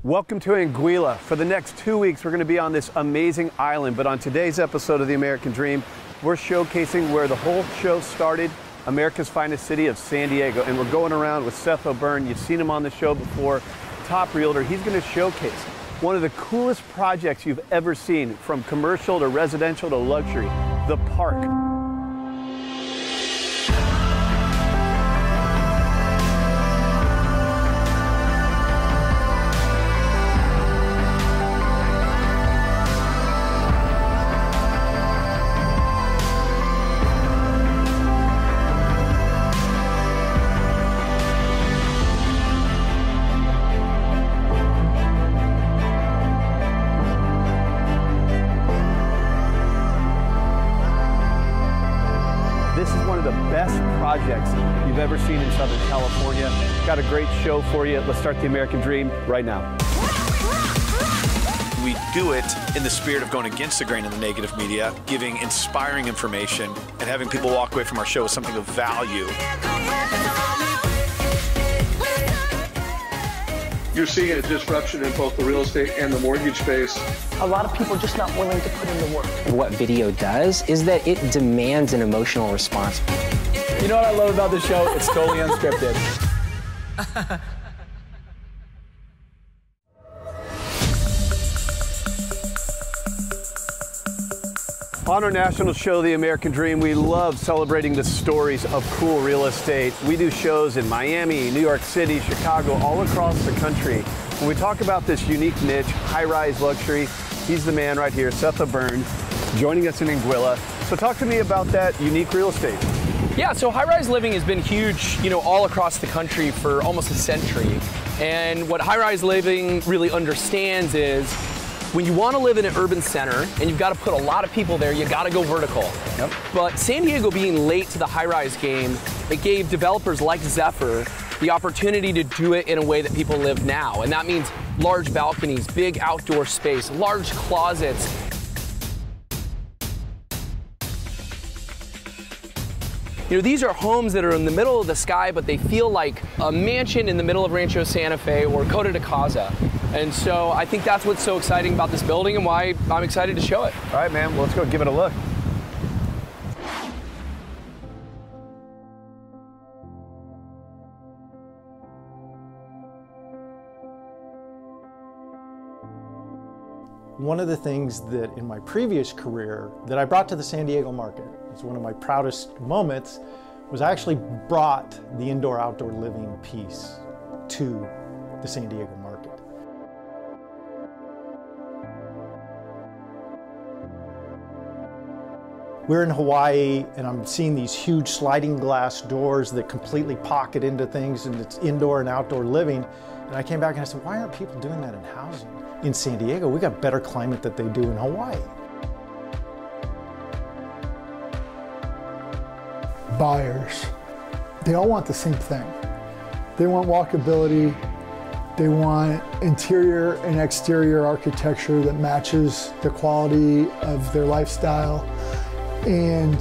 Welcome to Anguilla. For the next 2 weeks, we're going to be on this amazing island. But on today's episode of The American Dream, we're showcasing where the whole show started, America's finest city of San Diego. And we're going around with Seth O'Byrne. You've seen him on the show before, top realtor. He's going to showcase one of the coolest projects you've ever seen, from commercial to residential to luxury, the park. Projects you've ever seen in Southern California. Got a great show for you. Let's start the American Dream right now. We do it in the spirit of going against the grain of the negative media, giving inspiring information, and having people walk away from our show with something of value. You're seeing a disruption in both the real estate and the mortgage space. A lot of people are just not willing to put in the work. What video does is that it demands an emotional response. You know what I love about the show? It's totally unscripted. On our national show, The American Dream, we love celebrating the stories of cool real estate. We do shows in Miami, New York City, Chicago, all across the country. When we talk about this unique niche, high-rise luxury, he's the man right here, Seth O'Byrne, joining us in Anguilla. So talk to me about that unique real estate. Yeah, so high-rise living has been huge, all across the country for almost a century. And what high-rise living really understands is when you want to live in an urban center and you've got to put a lot of people there, you got to go vertical. Yep. But San Diego being late to the high-rise game, it gave developers like Zephyr the opportunity to do it in a way that people live now. And that means large balconies, big outdoor space, large closets. These are homes that are in the middle of the sky, but they feel like a mansion in the middle of Rancho Santa Fe or Costa de Casa. And so I think that's what's so exciting about this building and why I'm excited to show it. All right, man, well, let's go give it a look. One of the things that in my previous career that I brought to the San Diego market, it's one of my proudest moments, was I actually brought the indoor-outdoor living piece to the San Diego market. We're in Hawaii and I'm seeing these huge sliding glass doors that completely pocket into things, and it's indoor and outdoor living. And I came back and I said, why aren't people doing that in housing? In San Diego, we got better climate than they do in Hawaii. Buyers, they all want the same thing. They want walkability, they want interior and exterior architecture that matches the quality of their lifestyle, and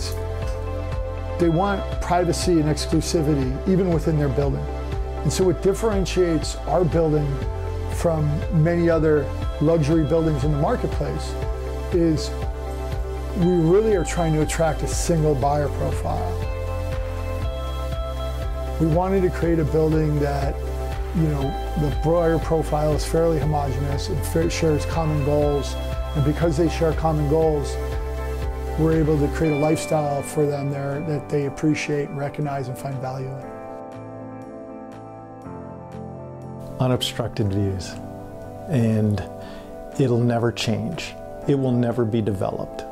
they want privacy and exclusivity even within their building. And so what differentiates our building from many other luxury buildings in the marketplace is we really are trying to attract a single buyer profile. We wanted to create a building that, the buyer profile is fairly homogeneous, it shares common goals, and because they share common goals, we're able to create a lifestyle for them there that they appreciate and recognize and find value in. Unobstructed views, and it'll never change. It will never be developed.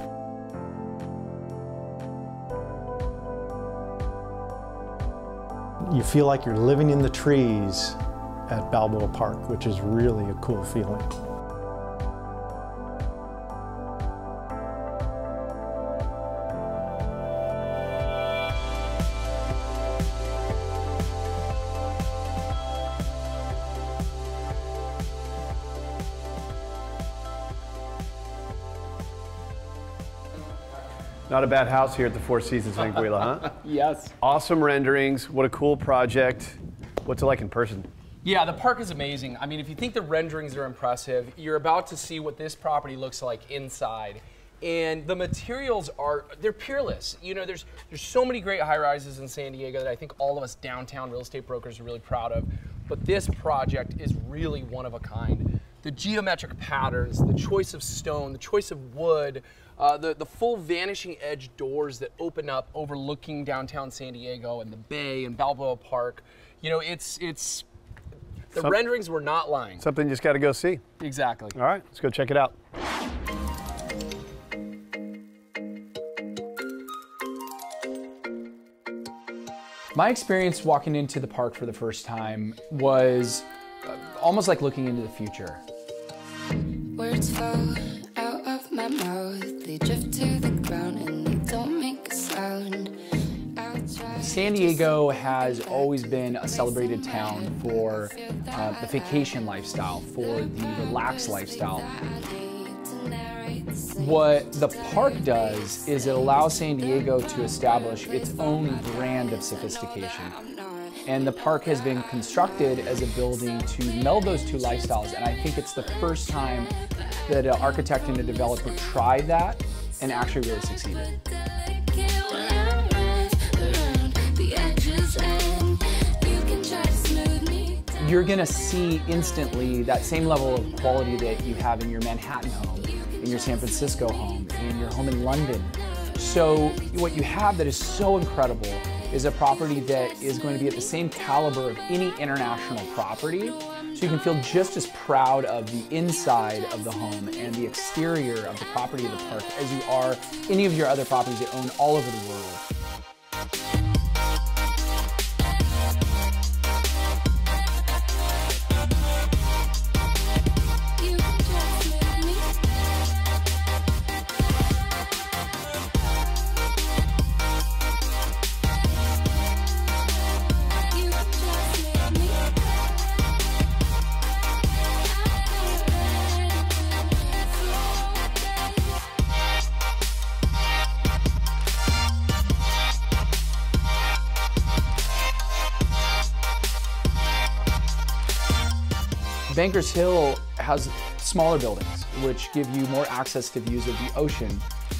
You feel like you're living in the trees at Balboa Park, which is really a cool feeling. Not a bad house here at the Four Seasons in Anguilla, huh? Yes. Awesome renderings. What a cool project. What's it like in person? Yeah, the park is amazing. I mean, if you think the renderings are impressive, you're about to see what this property looks like inside. And the materials they're peerless. You know, there's so many great high-rises in San Diego that I think all of us downtown real estate brokers are really proud of. But this project is really one of a kind. The geometric patterns, the choice of stone, the choice of wood, the full vanishing edge doors that open up overlooking downtown San Diego and the bay and Balboa Park. You know, the renderings were not lying. Something you just got to go see. Exactly. All right, let's go check it out. My experience walking into the park for the first time was almost like looking into the future. Words fall out of my mouth, they drift to the ground and they don't make a sound. San Diego has always been a celebrated town for the vacation lifestyle, for the relaxed lifestyle. What the park does is it allows San Diego to establish its own brand of sophistication. And the park has been constructed as a building to meld those two lifestyles. And I think it's the first time that an architect and a developer tried that and actually really succeeded. You're gonna see instantly that same level of quality that you have in your Manhattan home, in your San Francisco home, in your home in London. So what you have that is so incredible is a property that is going to be at the same caliber of any international property. So you can feel just as proud of the inside of the home and the exterior of the property of the park as you are any of your other properties that own all over the world. Bankers Hill has smaller buildings, which give you more access to views of the ocean,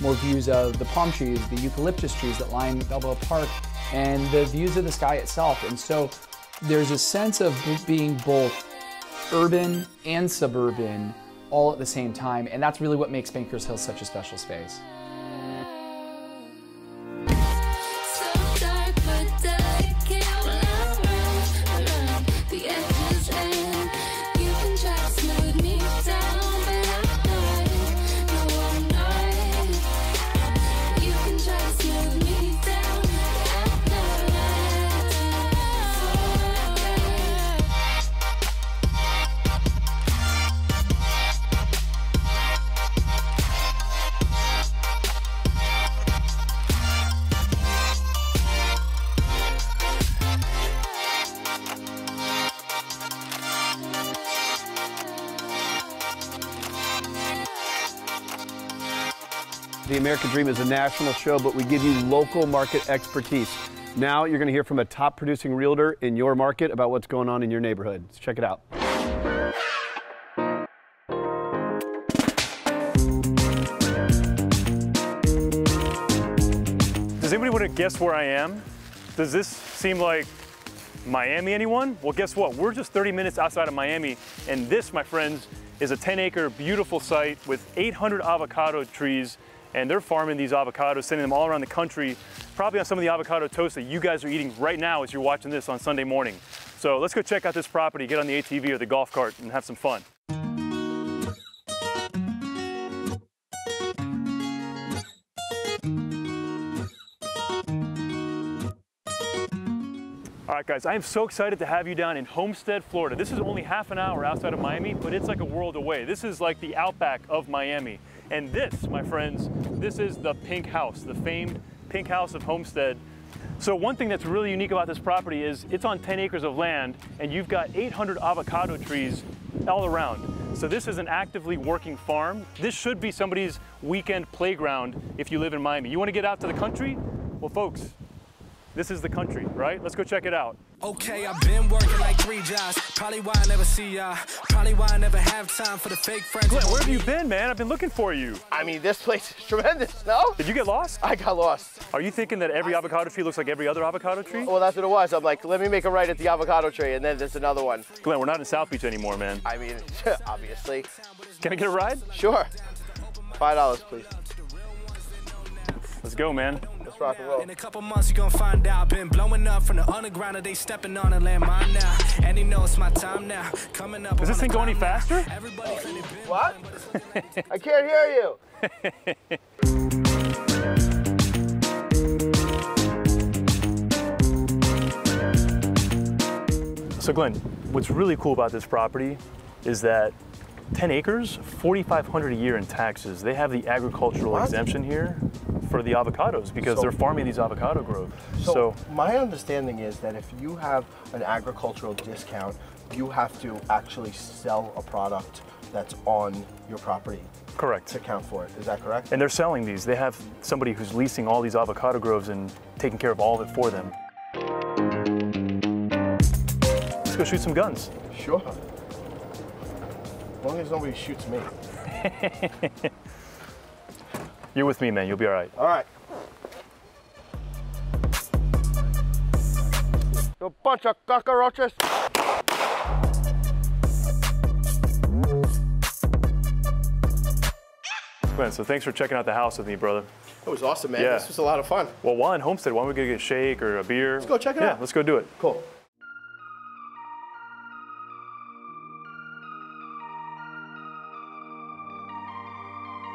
more views of the palm trees, the eucalyptus trees that line Balboa Park, and the views of the sky itself. And so there's a sense of being both urban and suburban all at the same time, and that's really what makes Bankers Hill such a special space. The American Dream is a national show, but we give you local market expertise. Now you're going to hear from a top producing realtor in your market about what's going on in your neighborhood. Let's check it out. Does anybody want to guess where I am? Does this seem like Miami, anyone? Well, guess what? We're just 30 minutes outside of Miami, and this, my friends, is a 10-acre beautiful site with 800 avocado trees, and they're farming these avocados, sending them all around the country, probably on some of the avocado toast that you guys are eating right now as you're watching this on Sunday morning. So let's go check out this property, get on the ATV or the golf cart, and have some fun. All right, guys, I am so excited to have you down in Homestead, Florida. This is only half an hour outside of Miami, but it's like a world away. This is like the outback of Miami. And this, my friends, this is the Pink House, the famed Pink House of Homestead. So one thing that's really unique about this property is it's on 10 acres of land, and you've got 800 avocado trees all around. So this is an actively working farm. This should be somebody's weekend playground if you live in Miami. You want to get out to the country? Well, folks, This is the country, right? Let's go check it out. Okay, I've been working like 3 jobs. Probably why I never see ya. Probably why I never have time for the fake friends. Glenn, where have you been, man? I've been looking for you. I mean, this place is tremendous, no? Did you get lost? I got lost. Are you thinking that every avocado tree looks like every other avocado tree? Well, that's what it was. I'm like, let me make a right at the avocado tree, and then there's another one. Glenn, we're not in South Beach anymore, man. I mean, obviously. Can I get a ride? Sure. $5, please. Let's go, man. Let's rock and roll. In a couple months, you're gonna find out. Been blowing up from the underground, and they stepping on a landmine now. And they know it's my time now. Coming up. Does this thing go any faster? What? I can't hear you. So Glenn, what's really cool about this property is that 10 acres, $4,500 a year in taxes. They have the agricultural exemption here for the avocados because they're farming these avocado groves. So my understanding is that if you have an agricultural discount, you have to actually sell a product that's on your property. Correct. To account for it. Is that correct? And they're selling these. They have somebody who's leasing all these avocado groves and taking care of all of it for them. Let's go shoot some guns. Sure. As long as nobody shoots me. You're with me, man. You'll be all right. All right. You bunch of cockroaches. Glenn, so thanks for checking out the house with me, brother. It was awesome, man. Yeah. This was a lot of fun. Well, while in Homestead, why don't we go get a shake or a beer? Let's go check it out. Yeah, let's go do it. Cool.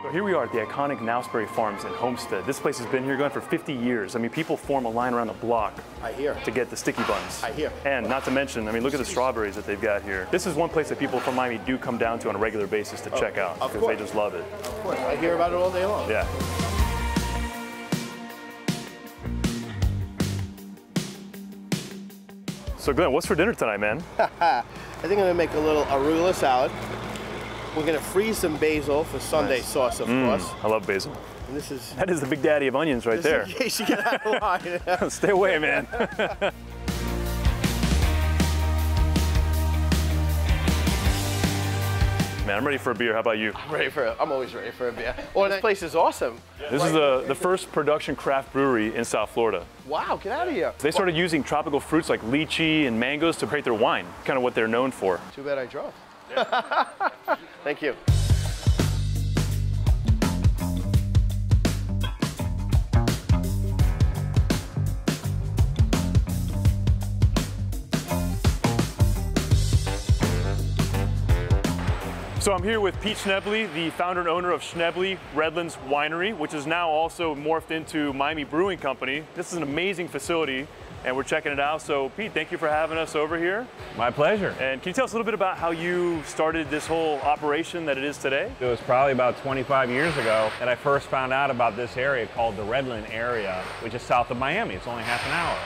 So here we are at the iconic Nowsbury Farms in Homestead. This place has been here going for 50 years. I mean, people form a line around the block to get the sticky buns. I hear. And not to mention, I mean, look at the strawberries that they've got here. This is one place that people from Miami do come down to on a regular basis to check out because they just love it. Of course, I hear about it all day long. Yeah. So Glenn, what's for dinner tonight, man? I think I'm gonna make a little arugula salad. We're gonna freeze some basil for Sunday sauce, of course. I love basil. And this is that is the big daddy of onions right there. In case you get out of line. Stay away, man. Man, I'm ready for a beer. How about you? I'm always ready for a beer. Oh, this place is awesome. This is the first production craft brewery in South Florida. Wow, get out of here. They started using tropical fruits like lychee and mangoes to create their wine, kind of what they're known for. Too bad I drove. Thank you. So I'm here with Pete Schnebley, the founder and owner of Schnebley Redlands Winery, which is now also morphed into Miami Brewing Company. This is an amazing facility, and we're checking it out. So Pete, thank you for having us over here. My pleasure. And can you tell us a little bit about how you started this whole operation that it is today? It was probably about 25 years ago that I first found out about this area called the Redland area, which is south of Miami. It's only half an hour.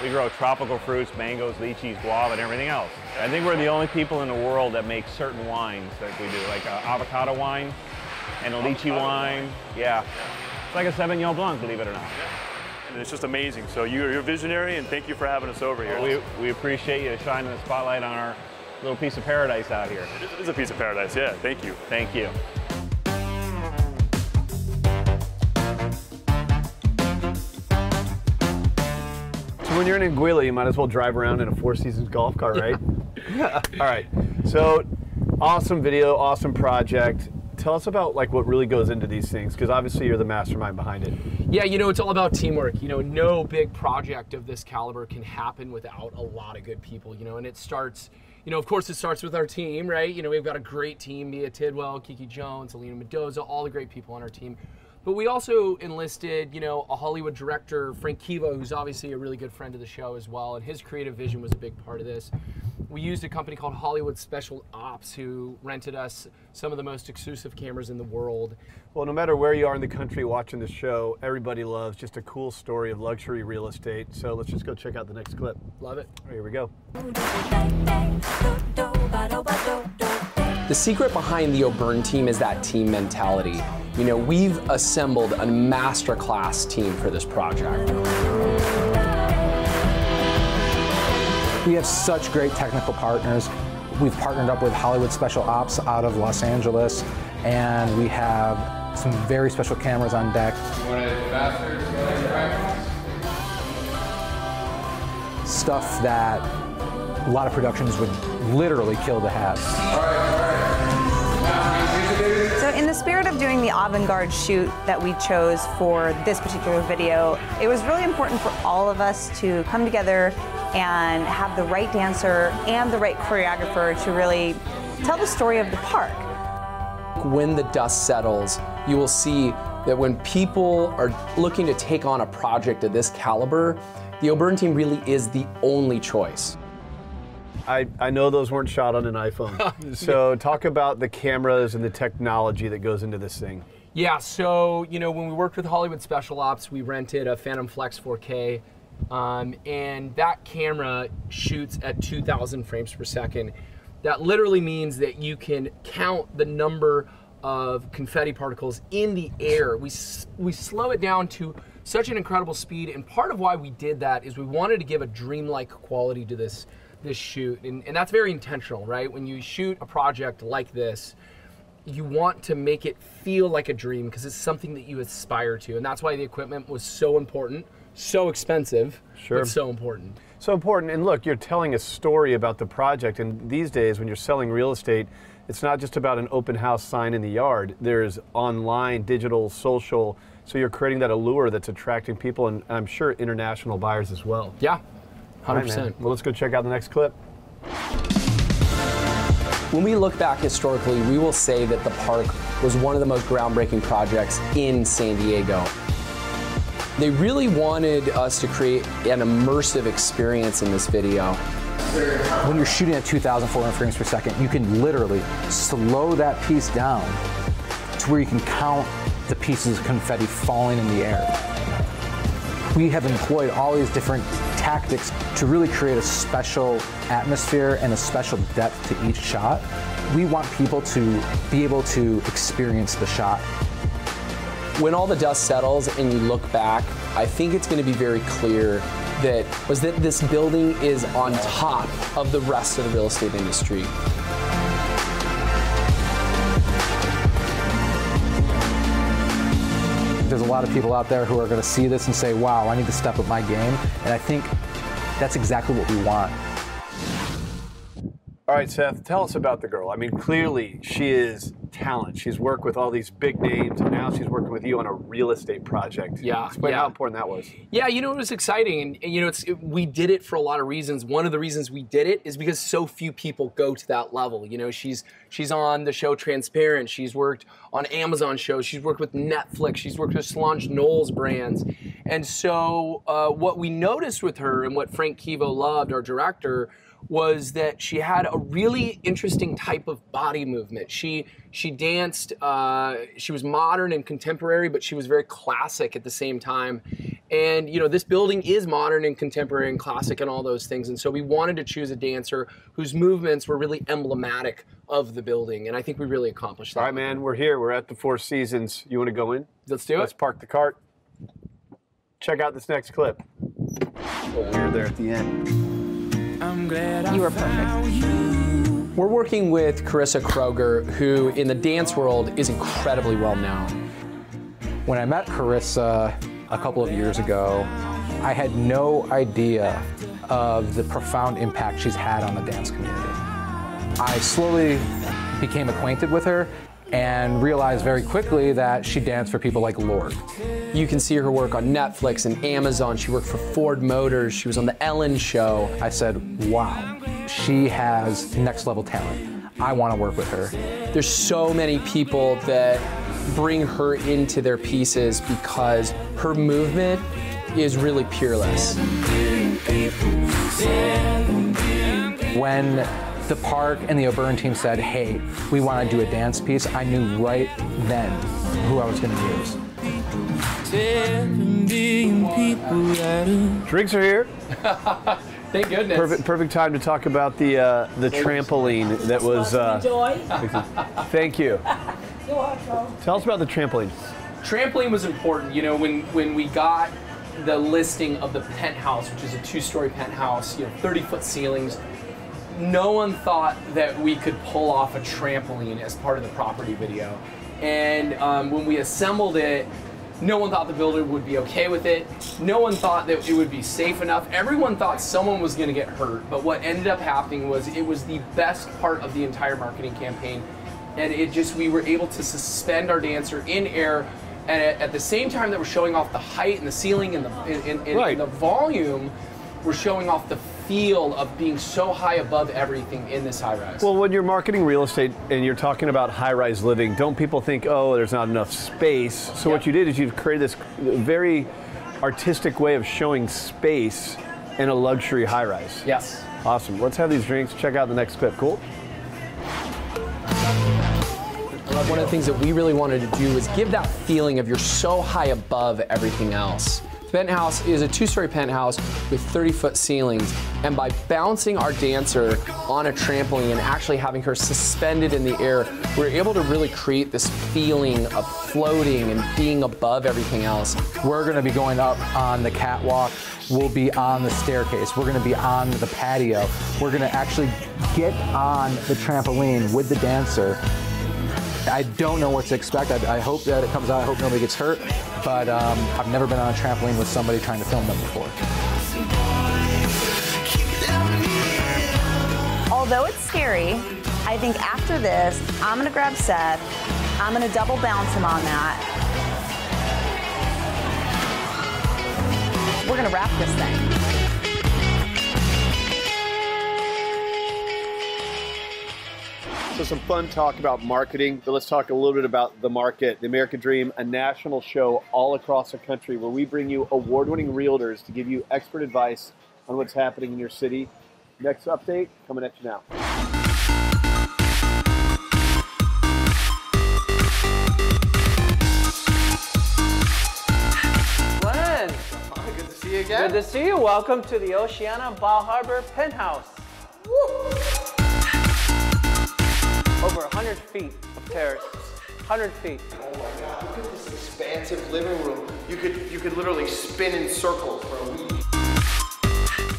We grow tropical fruits, mangoes, lychees, guava, and everything else. I think we're the only people in the world that make certain wines that we do, like an avocado wine and a lychee wine. Yeah, it's like a Sauvignon Blanc, believe it or not. And it's just amazing. So you're a visionary, and thank you for having us over here. We appreciate you shining the spotlight on our little piece of paradise out here. It is a piece of paradise, yeah. Thank you. Thank you. When you're in Anguilla, you might as well drive around in a Four Seasons golf cart, right? Yeah. All right. So, awesome video, awesome project. Tell us about like what really goes into these things, because obviously you're the mastermind behind it. Yeah, you know, it's all about teamwork. You know, no big project of this caliber can happen without a lot of good people, you know, and it starts, you know, of course it starts with our team, right? You know, we've got a great team, Mia Tidwell, Kiki Jones, Alina Mendoza, all the great people on our team. But we also enlisted, you know, a Hollywood director, Frank Kiva, who's obviously a really good friend of the show as well, and his creative vision was a big part of this. We used a company called Hollywood Special Ops, who rented us some of the most exclusive cameras in the world. Well, no matter where you are in the country watching the show, everybody loves just a cool story of luxury real estate. So let's just go check out the next clip. Love it. Right, here we go. The secret behind the O'Byrne team is that team mentality. You know, we've assembled a masterclass team for this project. We have such great technical partners. We've partnered up with Hollywood Special Ops out of Los Angeles, and we have some very special cameras on deck. Stuff that a lot of productions would literally kill to have. So in the spirit of doing the avant-garde shoot that we chose for this particular video, it was really important for all of us to come together and have the right dancer and the right choreographer to really tell the story of the park. When the dust settles, you will see that when people are looking to take on a project of this caliber, the O'Byrne team really is the only choice. I know those weren't shot on an iPhone. So talk about the cameras and the technology that goes into this thing. Yeah, so when we worked with Hollywood Special Ops, we rented a Phantom Flex 4K, and that camera shoots at 2,000 frames per second. That literally means that you can count the number of confetti particles in the air. We slow it down to such an incredible speed, and part of why we did that is we wanted to give a dreamlike quality to this shoot, and that's very intentional, right? When you shoot a project like this, you want to make it feel like a dream because it's something that you aspire to, and that's why the equipment was so important, so expensive, but so important. So important, and look, you're telling a story about the project, and these days when you're selling real estate, it's not just about an open house sign in the yard. There's online, digital, social, so you're creating that allure that's attracting people, and I'm sure international buyers as well. Yeah, 100%. All right, man. Well, let's go check out the next clip. When we look back historically, we will say that the park was one of the most groundbreaking projects in San Diego. They really wanted us to create an immersive experience in this video. When you're shooting at 2,400 frames per second, you can literally slow that piece down to where you can count the pieces of confetti falling in the air. We have employed all these different tactics to really create a special atmosphere and a special depth to each shot. We want people to be able to experience the shot. When all the dust settles and you look back, I think it's going to be very clear that this building is on top of the rest of the real estate industry. There's a lot of people out there who are going to see this and say, wow, I need to step up my game. And I think that's exactly what we want. All right, Seth, tell us about the girl. I mean, clearly she is talent. She's worked with all these big names, and now she's working with you on a real estate project. Yeah. Explain how important that was. Yeah, it was exciting. And we did it for a lot of reasons. One of the reasons we did it is because so few people go to that level. She's on the show Transparent. She's worked on Amazon shows. She's worked with Netflix. She's worked with Solange Knowles brands. And so what we noticed with her and what Frank Kivo loved, our director, was that she had a really interesting type of body movement. She danced, she was modern and contemporary, but she was very classic at the same time. And this building is modern and contemporary and classic and all those things. And so we wanted to choose a dancer whose movements were really emblematic of the building. And I think we really accomplished that. All right, man, we're here. We're at the Four Seasons. You want to go in? Let's do it. Let's park the cart. Check out this next clip. Oh, we're there at the end. You were perfect. We're working with Carissa Kroger, who in the dance world is incredibly well known. When I met Carissa a couple of years ago, I had no idea of the profound impact she's had on the dance community. I slowly became acquainted with her and realized very quickly that she danced for people like Lorde. You can see her work on Netflix and Amazon. She worked for Ford Motors. She was on The Ellen Show. I said, wow, she has next level talent. I want to work with her. There's so many people that bring her into their pieces because her movement is really peerless. When the park and the O'Byrne team said, hey, we want to do a dance piece, I knew right then who I was going to use. Drinks are here. Thank goodness. Perfect time to talk about the trampoline that was. Thank you. Tell us about the trampoline. Trampoline was important. When we got the listing of the penthouse, which is a 2-story penthouse, 30-foot ceilings, no one thought that we could pull off a trampoline as part of the property video. And when we assembled it, no one thought the builder would be okay with it. No one thought that it would be safe enough. Everyone thought someone was going to get hurt. But what ended up happening was it was the best part of the entire marketing campaign. And we were able to suspend our dancer in air. And at the same time that we're showing off the height and the ceiling and the volume, we're showing off the feel of being so high above everything in this high-rise. Well, when you're marketing real estate and you're talking about high-rise living, don't people think, oh, there's not enough space? So what you did is you've created this very artistic way of showing space in a luxury high-rise. Yes. Awesome. Let's have these drinks. Check out the next clip. Cool? One of the things that we really wanted to do was give that feeling of you're so high above everything else. The penthouse is a 2-story penthouse with 30-foot ceilings, and by bouncing our dancer on a trampoline and actually having her suspended in the air, we're able to really create this feeling of floating and being above everything else. We're going to be going up on the catwalk. We'll be on the staircase. We're going to be on the patio. We're going to actually get on the trampoline with the dancer. I don't know what to expect. I hope that it comes out. I hope nobody gets hurt. But I've never been on a trampoline with somebody trying to film them before. Although it's scary, I think after this, I'm gonna grab Seth. I'm gonna double bounce him on that. We're gonna wrap this thing. So some fun talk about marketing, but let's talk a little bit about the market. The American Dream, a national show all across the country where we bring you award-winning realtors to give you expert advice on what's happening in your city. Next update coming at you now. Glenn. Good to see you again. Good to see you. Welcome to the Oceana Bal Harbour penthouse. Woo. Over 100 feet of terrace. 100 feet. Oh my God! Look at this expansive living room. You could literally spin in circles for a week.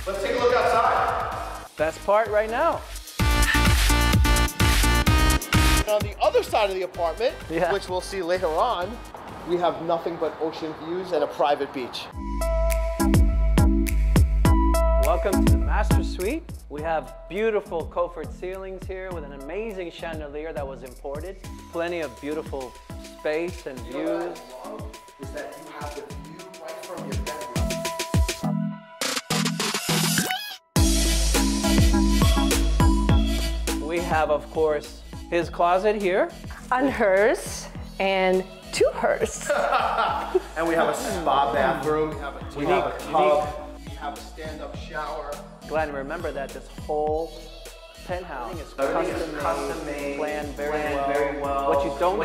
Let's take a look outside. Best part right now. And on the other side of the apartment, which we'll see later on, we have nothing but ocean views and a private beach. Welcome to the master suite. We have beautiful coffered ceilings here with an amazing chandelier that was imported. Plenty of beautiful space and views. What I love is that you have the view right from your bedroom. We have, of course, his closet here. And hers, and to hers. And we have a spa bathroom. We have a tub. We have a stand-up shower. Glenn, remember that this whole penthouse is custom made, planned very well. What you don't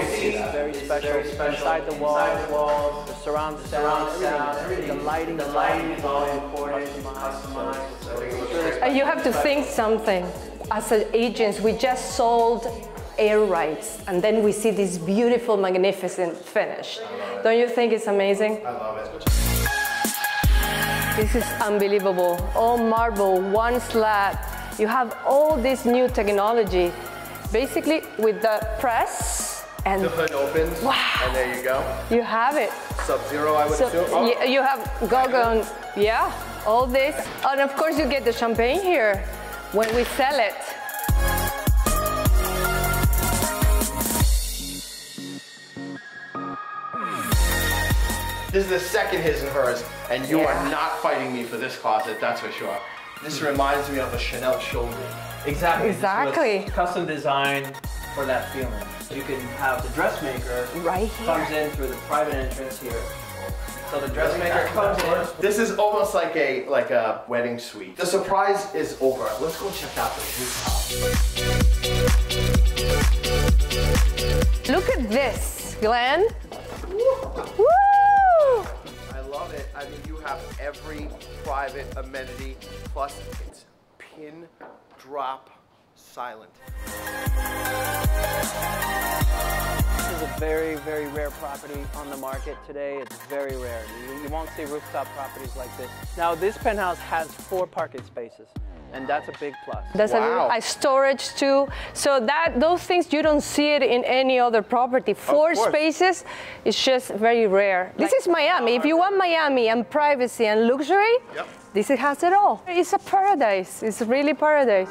see is very special. Inside the walls, the surround sound, everything. The lighting is all important, customized. And you have to think something. As agents, we just sold air rights, and then we see this beautiful, magnificent finish. Don't you think it's amazing? I love it. This is unbelievable. All marble, one slab. You have all this new technology. Basically, with the press and the hood opens, and there you go. You have it. Sub-zero, I would assume. Oh. You have Gogon, all this. And of course, you get the champagne here when we sell it. This is the second his and hers, and you are not fighting me for this closet, that's for sure. This reminds me of a Chanel shoulder. Exactly. Exactly. Custom designed for that feeling. You can have the dressmaker comes in through the private entrance here. So the dressmaker comes in. This is almost like a wedding suite. The surprise is over. Let's go check out the rooftop. Look at this, Glenn. Woo! I love it. I mean, you have every private amenity, plus it's pin drop silent. This is a very very rare property on the market today. It's very rare. You won't see rooftop properties like this. Now, this penthouse has 4 parking spaces, and that's a big plus. There's a storage too. So those things, you don't see it in any other property. 4 spaces, it's just very rare. This is Miami. If you want Miami and privacy and luxury, this has it all. It's a paradise. It's really paradise.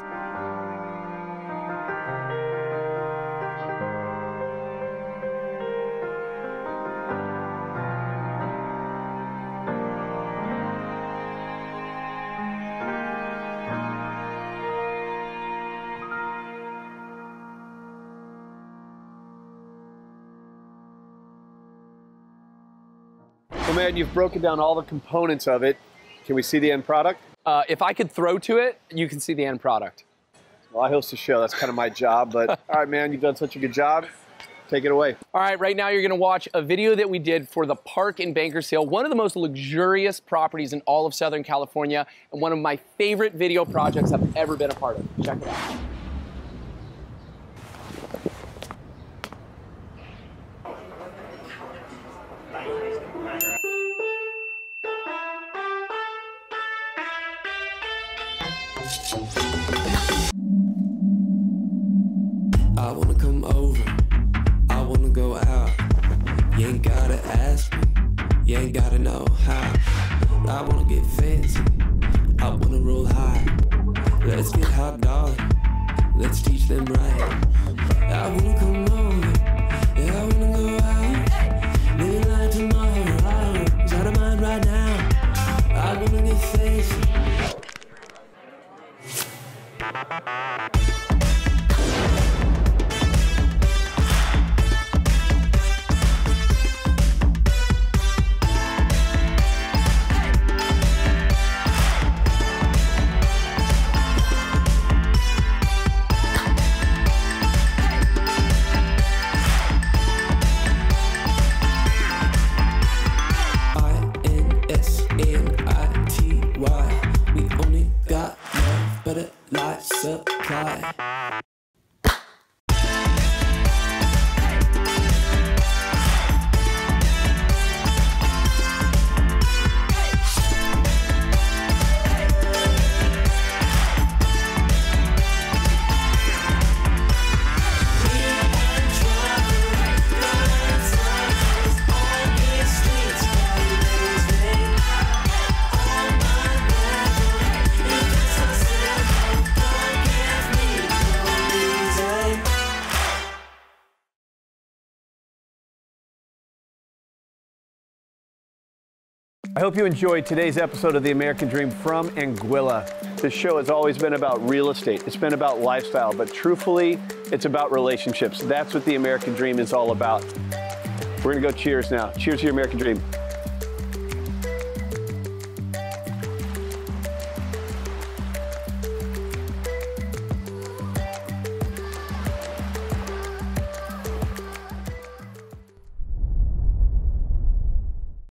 Well, man, you've broken down all the components of it. Can we see the end product? If I could throw to it, you can see the end product. Well, I host a show. That's kind of my job. But all right, man, you've done such a good job. Take it away. All right, right now you're going to watch a video that we did for the Park in Bakersfield, one of the most luxurious properties in all of Southern California, and one of my favorite video projects I've ever been a part of. Check it out. I wanna come over, I wanna go out. You ain't gotta ask me, you ain't gotta know how. I wanna get fancy, I wanna roll high. Let's get hot, darling, let's teach them right. I wanna come over, yeah, I wanna go out. Living like tomorrow, it's out of mind right now. I wanna get fancy. Supply. I hope you enjoyed today's episode of The American Dream from Anguilla. This show has always been about real estate. It's been about lifestyle, but truthfully, it's about relationships. That's what The American Dream is all about. We're gonna go cheers now. Cheers to your American Dream.